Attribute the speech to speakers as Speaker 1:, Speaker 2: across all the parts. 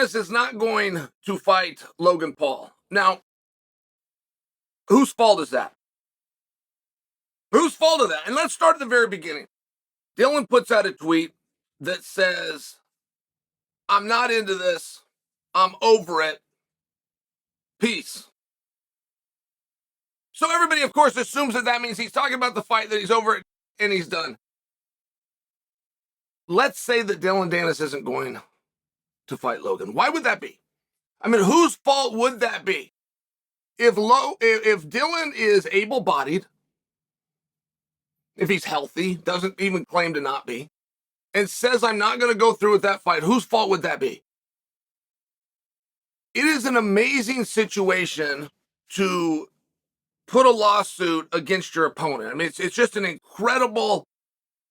Speaker 1: Danis is not going to fight Logan Paul. Now, whose fault is that? Whose fault is that? And let's start at the very beginning. Dillon puts out a tweet that says, I'm not into this. I'm over it. Peace. So everybody, of course, assumes that means he's talking about the fight, that he's over it, and he's done. Let's say that Dillon Danis isn't going to fight Logan. Why would that be? I mean, whose fault would that be? If Dillon is able-bodied, if he's healthy, doesn't even claim to not be, and says, I'm not going to go through with that fight, whose fault would that be? It is an amazing situation to put a lawsuit against your opponent. I mean, it's just an incredible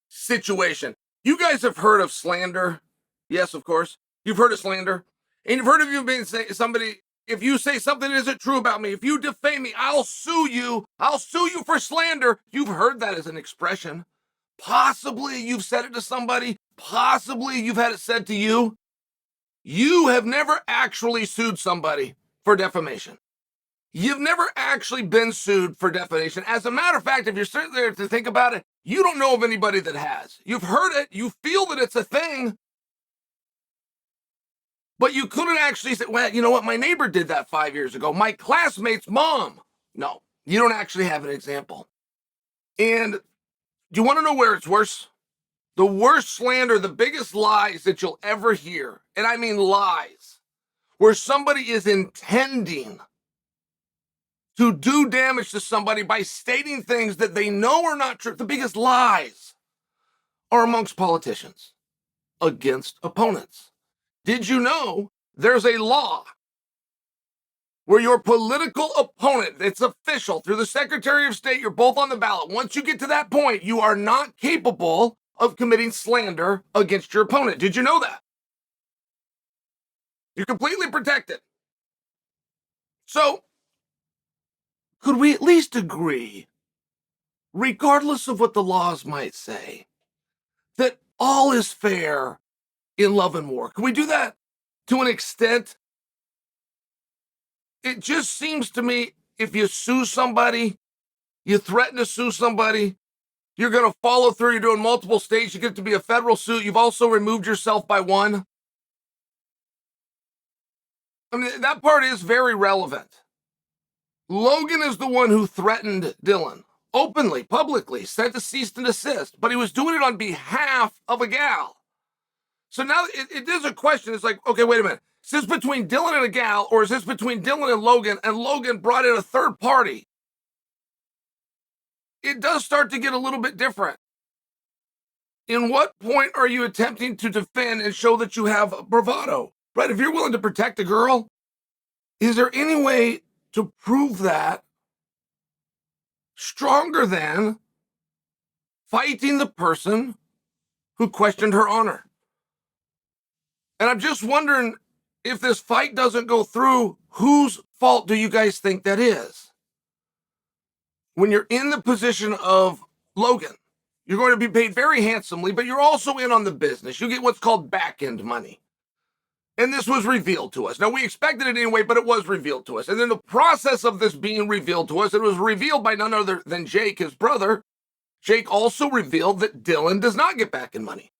Speaker 1: situation. You guys have heard of slander. Yes, of course. You've heard of slander. And you've heard of you being somebody, if you say something that isn't true about me, if you defame me, I'll sue you. I'll sue you for slander. You've heard that as an expression. Possibly you've said it to somebody. Possibly you've had it said to you. You have never actually sued somebody for defamation. You've never actually been sued for defamation. As a matter of fact, if you're sitting there to think about it, you don't know of anybody that has. You've heard it. You feel that it's a thing. But you couldn't actually say, well, you know what? My neighbor did that 5 years ago. My classmate's mom. No, you don't actually have an example. And do you want to know where it's worse? The worst slander, the biggest lies that you'll ever hear, and I mean lies, where somebody is intending to do damage to somebody by stating things that they know are not true. The biggest lies are amongst politicians against opponents. Did you know there's a law where your political opponent, it's official through the Secretary of State, you're both on the ballot. Once you get to that point, you are not capable of committing slander against your opponent. Did you know that? You're completely protected. So, could we at least agree, regardless of what the laws might say, that all is fair in love and war? Can we do that to an extent? It just seems to me, if you sue somebody, you threaten to sue somebody, you're going to follow through, you're doing multiple states, you get to be a federal suit, you've also removed yourself by one. I mean, that part is very relevant. Logan is the one who threatened Dillon openly, publicly, sent a cease and desist, but he was doing it on behalf of a gal. So now it is a question. It's like, okay, wait a minute. Is this between Dillon and a gal, or is this between Dillon and Logan brought in a third party? It does start to get a little bit different. In what point are you attempting to defend and show that you have bravado? Right? If you're willing to protect a girl, is there any way to prove that stronger than fighting the person who questioned her honor? And I'm just wondering, if this fight doesn't go through, whose fault do you guys think that is? When you're in the position of Logan, you're going to be paid very handsomely, but you're also in on the business. You get what's called back-end money. And this was revealed to us. Now, we expected it anyway, but it was revealed to us. And in the process of this being revealed to us, it was revealed by none other than Jake, his brother. Jake also revealed that Dillon does not get back-end money.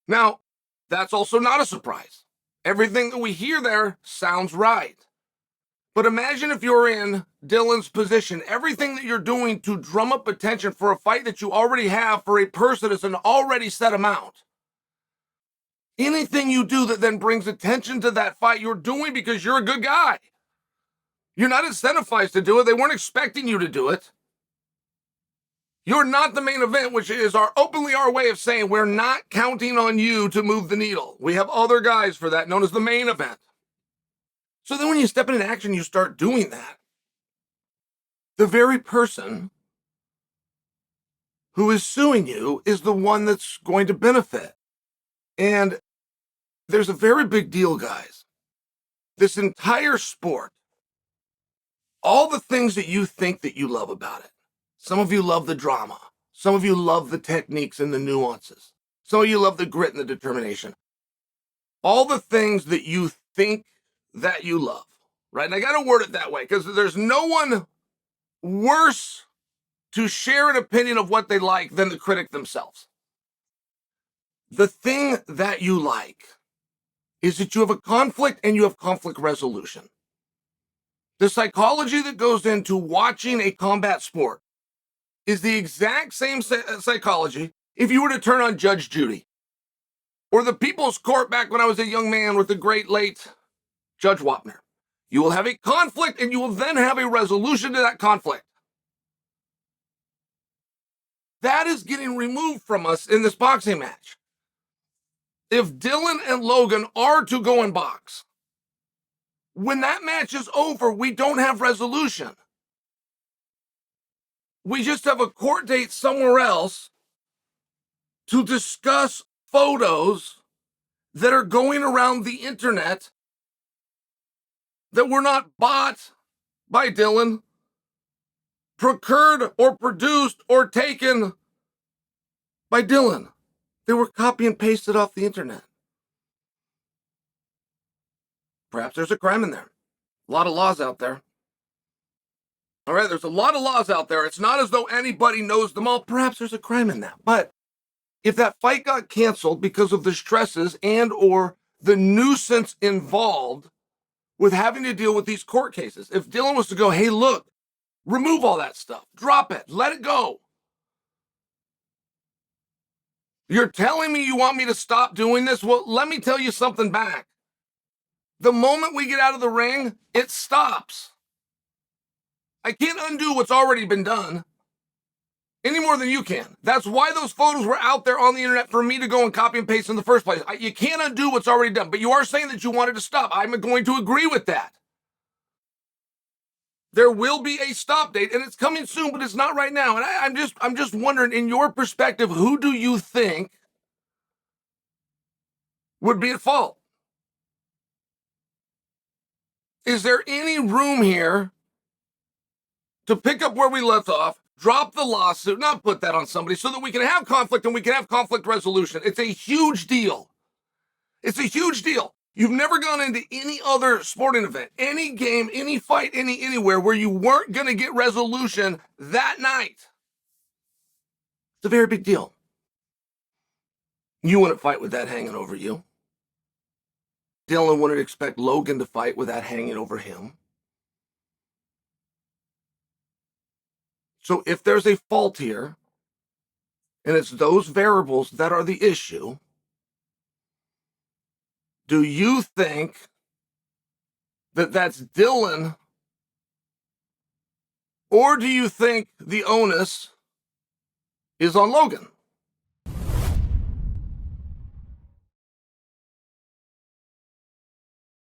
Speaker 1: Now, that's also not a surprise. Everything that we hear there sounds right. But imagine if you're in Dillon's position, everything that you're doing to drum up attention for a fight that you already have for a person is an already set amount. Anything you do that then brings attention to that fight, you're doing because you're a good guy. You're not incentivized to do it. They weren't expecting you to do it. You're not the main event, which is openly our way of saying we're not counting on you to move the needle. We have other guys for that, known as the main event. So then when you step into action, you start doing that. The very person who is suing you is the one that's going to benefit. And there's a very big deal, guys. This entire sport, all the things that you think that you love about it. Some of you love the drama. Some of you love the techniques and the nuances. Some of you love the grit and the determination. All the things that you think that you love, right? And I got to word it that way because there's no one worse to share an opinion of what they like than the critic themselves. The thing that you like is that you have a conflict and you have conflict resolution. The psychology that goes into watching a combat sport is the exact same psychology if you were to turn on Judge Judy or the People's Court back when I was a young man with the great late Judge Wapner. You will have a conflict and you will then have a resolution to that conflict. That is getting removed from us in this boxing match. If Dillon and Logan are to go and box, when that match is over, we don't have resolution. We just have a court date somewhere else to discuss photos that are going around the internet that were not bought by Dillon, procured or produced or taken by Dillon. They were copy and pasted off the internet. Perhaps there's a crime in there. A lot of laws out there. All right, there's a lot of laws out there. It's not as though anybody knows them all. Perhaps there's a crime in that. But if that fight got canceled because of the stresses and or the nuisance involved with having to deal with these court cases, if Dillon was to go, hey, look, remove all that stuff, drop it, let it go. You're telling me you want me to stop doing this? Well, let me tell you something back. The moment we get out of the ring, it stops. I can't undo what's already been done any more than you can. That's why those photos were out there on the internet for me to go and copy and paste in the first place. You can't undo what's already done, but you are saying that you wanted to stop. I'm going to agree with that. There will be a stop date, and it's coming soon, but it's not right now. And I'm just wondering, in your perspective, who do you think would be at fault? Is there any room here to pick up where we left off, drop the lawsuit, not put that on somebody, so that we can have conflict and we can have conflict resolution? It's a huge deal. It's a huge deal. You've never gone into any other sporting event, any game, any fight, anywhere where you weren't going to get resolution that night. It's a very big deal. You wouldn't fight with that hanging over you. Dillon wouldn't expect Logan to fight with that hanging over him. So if there's a fault here, and it's those variables that are the issue, do you think that that's Dillon, or do you think the onus is on Logan?